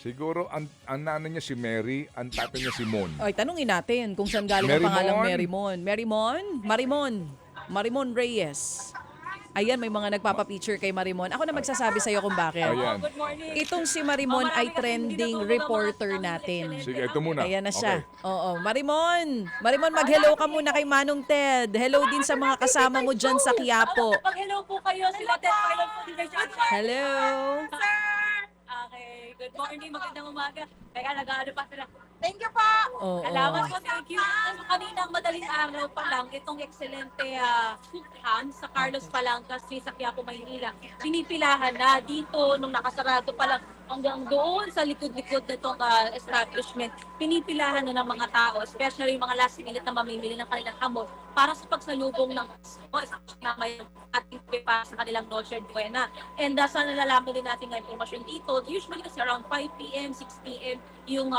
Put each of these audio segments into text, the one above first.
Siguro ang nanay niya si Mary, ang tatay niya si Mon. Ay, tanungin natin kung saan galing ang pangalang Marymon. Marymon Reyes. Ayan, may mga nagpapapicture kay Marymon. Ako na magsasabi sa'yo kung bakit. Ayan. Good morning. Itong si Marymon ay trending reporter natin. Sige, ito muna. Ayan na siya. Okay. Oo, Marymon, mag-hello ka muna kay Manong Ted. Hello din sa mga kasama mo dyan sa Quiapo. Pag-hello po kayo, sila Ted Carlon po, Dina John. Hello. Okay, good morning, magandang umaga. Kaya nag-ano pa sila. Thank you po. Oo. Salamat po, thank you. Kaninang madaling araw pa lang, itong ekscelente food ham sa Carlos Palanca Street sa Quiapo, Maynila. Pinipilahan na dito nung nakasarado pa lang hanggang doon sa likod-likod nitong establishment. Pinipilahan na ng mga tao, especially yung mga last minute na mamimili ng kanilang hamon para sa pagsalubong ng may ating pa sa kanilang Noche Buena. And sa nalalaman din natin ng informasyon dito, usually kasi around 5 p.m., 6 p.m. yung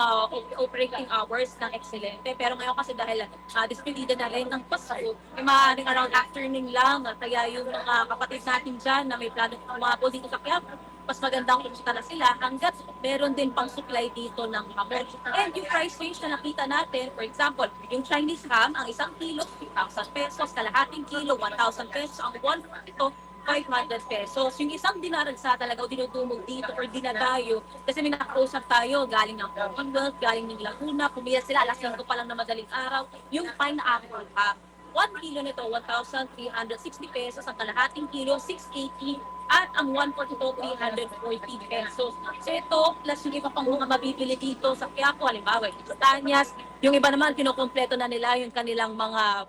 operating hours ng Excelente. Pero ngayon kasi dahil despedida na rin ng Pasko, may maaaring around afternoon lang. Kaya yung mga kapatid natin dyan na may plano umabol dito sa Quiapo, mas magandang pumunta na sila hanggat meron din pang supply dito ng hamon. And yung price range na nakita natin, for example, yung Chinese ham, ang isang kilo, 2,000 pesos, kalahating kilo, 1,000 pesos, ang 1 ito, 500 pesos. Yung isang dinaragsa talaga o dinudumog dito or dinadayo, kasi may nakakausap tayo, galing ng Commonwealth, galing ng Laguna, pumila sila, alas 5 pa lang na madaling araw, yung pineapple ham. 1 kilo nito, 1,360 pesos, ang kalahating kilo, 680, at ang 1 ito, 340 pesos. So ito, plus yung iba pang mga mabibili dito sa Quiapo, halimbawa, yung Tanyas, yung iba naman, kinukompleto na nila yung kanilang mga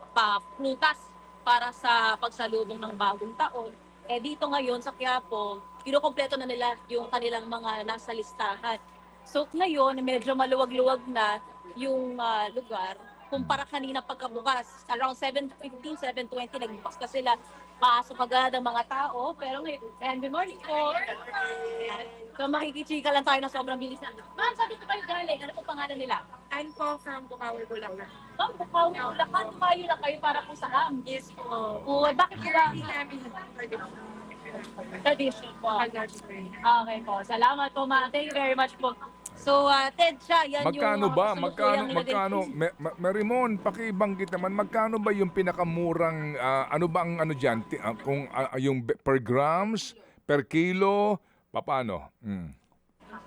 prutas para sa pagsalubong ng bagong taon. Eh dito ngayon sa Quiapo, kinukompleto na nila yung kanilang mga nasa listahan. So ngayon, medyo maluwag-luwag na yung lugar. Kumpara kanina pagkabukas, around 7:15, 7:20, nagbukas ka sila. Maasok agad ang mga tao, pero ngayon, and good morning po. So makikichika lang tayo na sobrang bilis na. Ma'am, sabi ko kayo galing, ano po pangalan nila? I'm po from Bukawi, Bulacan. Ma'am, Bukawi, Bulacan, tumayo lang kayo para po sa ham. Yes po. Oo, bakit sila? Hindi namin Tradition po. nag-spray. Okay po, salamat po ma'am. Thank you very much po. So, Ted siya, yan Magkano yung ba? kasalukuyang Magkano? Marymon, pakibanggit naman, magkano ba yung pinakamurang, ano ba ang ano dyan? Kung yung per grams, per kilo, paano?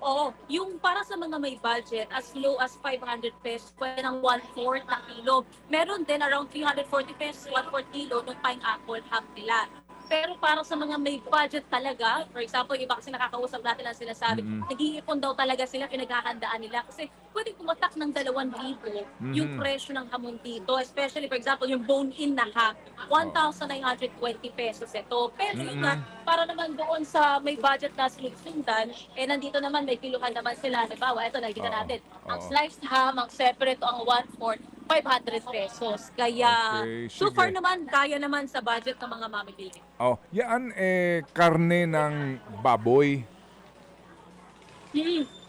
Oo, yung para sa mga may budget, as low as 500 pesos, pwede ng 1/4 na kilo. Meron din around 340 pesos, 1/4 kilo ng pineapple ham nila. Pero para sa mga may budget talaga, for example, iba kasi nakakausap natin ang sinasabi, nag-iipon daw talaga sila, pinaghahandaan nila. Kasi pwede pumatak ng 2,000 yung presyo ng hamon dito. Especially, for example, yung bone-in na ham, 1,920 pesos ito. Pero yun nga, para naman doon sa may budget na sundan, eh nandito naman may kiluhan naman sila. Halimbawa, ito nakikita natin, ang sliced ham, ang separate, ang 1/4, 500 pesos. Kaya, Okay, so sige. far naman, kaya naman sa budget ng mga mamimili. Oh, yan karne ng baboy.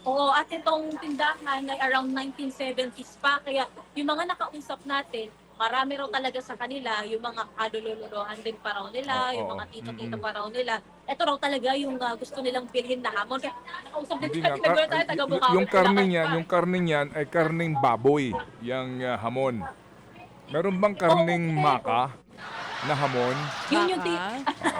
Oo, at itong tindahan ay around 1970s pa. Kaya yung mga nakausap natin, marami raw talaga sa kanila, yung mga kalululurohan din pa raw nila, yung mga tito-tito pa raw nila. Ito raw talaga yung gusto nilang bilhin na hamon. Kaya nakausap din Hindi tayo, nga, tayo, taga Bukawi. yung karne niyan ay karneng baboy, yung hamon. Meron bang karneng maka na hamon? Yun yung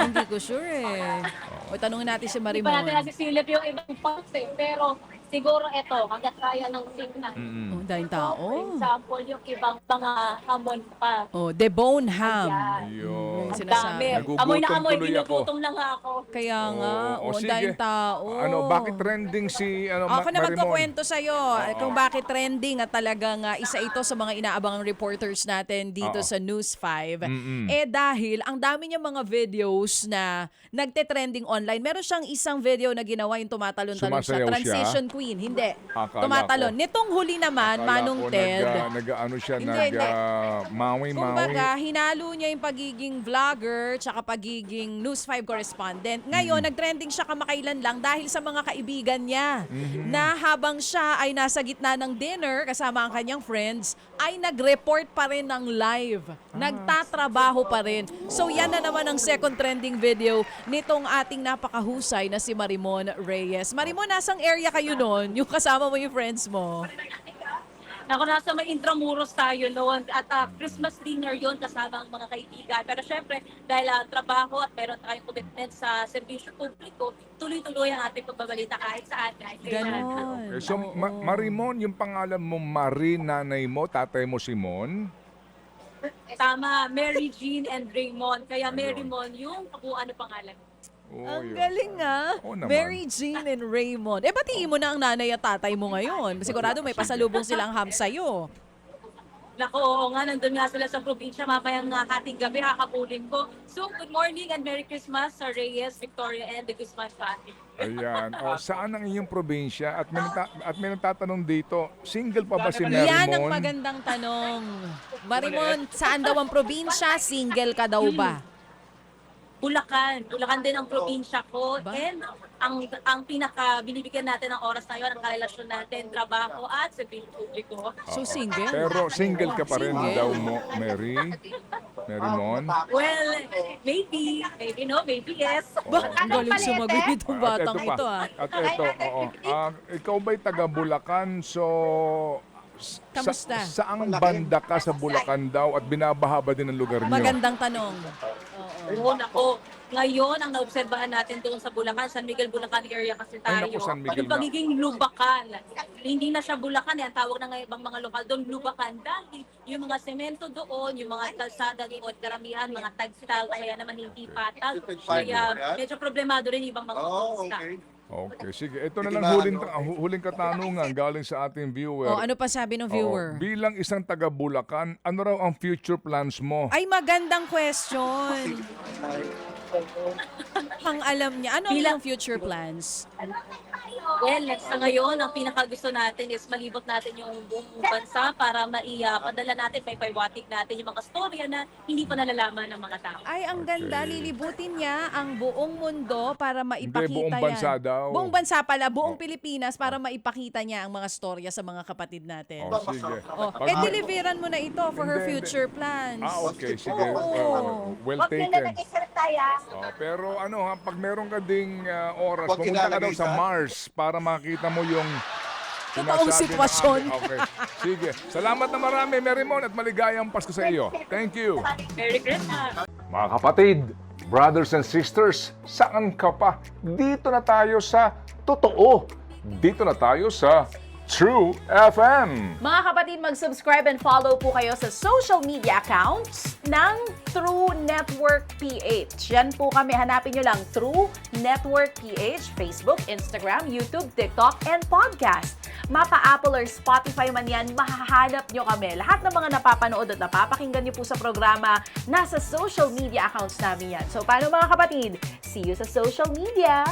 Hindi ko sure eh. O, tanungin natin si Hindi Marymon. pa natin nasisilip yung ibang parts eh. Pero siguro ito, hanggat kaya ng tingnan. Oh, dahil tao. For example, yung ibang mga hamon pa. Oh, the bone ham. Yan. Yun. Ang Sinasabi. dami. Nagugutom Amoy na amoy, tuloy ako. ginugutom lang ako. Kaya nga, Oo, oh, sige. dahil tao. Bakit trending si Ako na Marymon? magkukwento sa'yo kung bakit trending at talagang isa ito sa mga inaabangang reporters natin dito sa News 5. Eh dahil ang dami niya mga videos na nagte-trending online. Meron siyang isang video na ginawa yung tumatalon-talon siya. Sumasayaw siya? Transition Queen. Hindi. Akala Tumatalon. ko. Nitong huli naman, Akala Manong ko Ted. Nag-ano siya, Hindi. mawi-mawi. Kumbaga, hinalo niya yung pagiging vlogger tsaka pagiging News 5 correspondent. Ngayon, nag-trending siya kamakailan lang dahil sa mga kaibigan niya na habang siya ay nasa gitna ng dinner kasama ang kanyang friends, ay nag-report pa rin ng live. Nagtatrabaho pa rin. So, yan na naman ang second trending video nitong ating napakahusay na si Marymon Reyes. Marymon, nasang area kayo nun? Yung kasama mo yung friends mo? Ako nasa may Intramuros tayo noon at Christmas dinner yon kasama ang mga kaibigan. Pero syempre, dahil trabaho at meron tayong commitment sa serbisyo publiko, tuloy-tuloy ang ating pagbabalita kahit saan. Ganon. Okay. So, Oo. Marimon, yung pangalan mo, Marie, nanay mo, tatay mo, Simon? Tama, Mary Jean and Raymond. Kaya Mary Ayun. Mon yung kung ano pangalan. Oh, Ang yun. galing ah. Oo naman. Mary Jean and Raymond. Batiin mo na ang nanay at tatay mo ngayon. Sigurado may pasalubong silang ham sa'yo. Naku, oo nga, nandun nga sila sa probinsya. Mamayang hating gabi, hakapulin ko. So, good morning and Merry Christmas sa Reyes, Victoria, and the Guzman family. Ayan. Saan ang iyong probinsya? At may nagtatanong dito, single pa ba si Marimon? Yan ang magandang tanong. Marimon, saan daw ang probinsya? Single ka daw ba? Bulacan. Bulacan din ang probinsya ko. Ba? And ang pinaka binibigyan natin ng oras na yun, ang karelasyon natin, trabaho at serving publiko. So single? Pero single ka pa rin Single. daw mo, Mary? Marimon? Well, maybe no, maybe yes. Ba, ang galing sumagot itong batang At eto pa. ito ah. At ito, oo. Ikaw ba'y taga Bulacan? So, Kamusta? saang banda ka sa Bulacan daw at binabaha ba din ang lugar niyo? Magandang tanong. Oo, nako. Ngayon, ang naobserbahan natin doon sa Bulacan, San Miguel, Bulacan area kasi Ay, tayo. naku, San Miguel Yung pagiging lubakan. Hindi na siya Bulacan, ang tawag na ngayon ibang mga lokal doon, lubakan. Dahil yung mga semento doon, yung mga kalsada doon, karamihan, mga tagstile, kaya naman hindi patag. Kaya medyo problemado rin yung ibang mga motorista. Okay, sige. Ito na lang huling katanungan galing sa ating viewer. Oh, ano pa sabi ng viewer? Oo, bilang isang taga Bulacan, ano raw ang future plans mo? Ay, magandang question. Ang alam niya. Ano ang iyong future plans? Well, sa ngayon, ang pinakagusto natin is malibot natin yung buong bansa para maipadala natin, may paiwatig natin yung mga storya na hindi pa nalalaman ng mga tao. Ay, ang ganda. Lilibutin niya ang buong mundo para maipakita Hindi, buong yan. bansa daw. Buong bansa pala, buong Pilipinas para maipakita niya ang mga storya sa mga kapatid natin. Oh, sige. Oh, deliveran mo na ito for her Hindi, future plans. Okay, sige. Oo. Well taken. Pero ano ha, pag meron ka ding oras, Huwag pumunta ka daw kinalagay sa sa- Mars para makita mo yung Totoong sinasabi ng sitwasyon. ating- Okay. Sige. Salamat na marami, Marimon, at maligayang Pasko sa iyo. Thank you. Merry Christmas! Mga kapatid, brothers and sisters, saan ka pa? Dito na tayo sa totoo. Dito na tayo sa True FM. Mga kapatid, mag-subscribe and follow po kayo sa social media accounts ng True Network PH. Yan po kami. Hanapin nyo lang True Network PH, Facebook, Instagram, YouTube, TikTok, and podcast. Mapa Apple or Spotify man yan, mahahanap nyo kami. Lahat ng mga napapanood at napapakinggan nyo po sa programa, nasa social media accounts namin yan. So, paano mga kapatid? See you sa social media!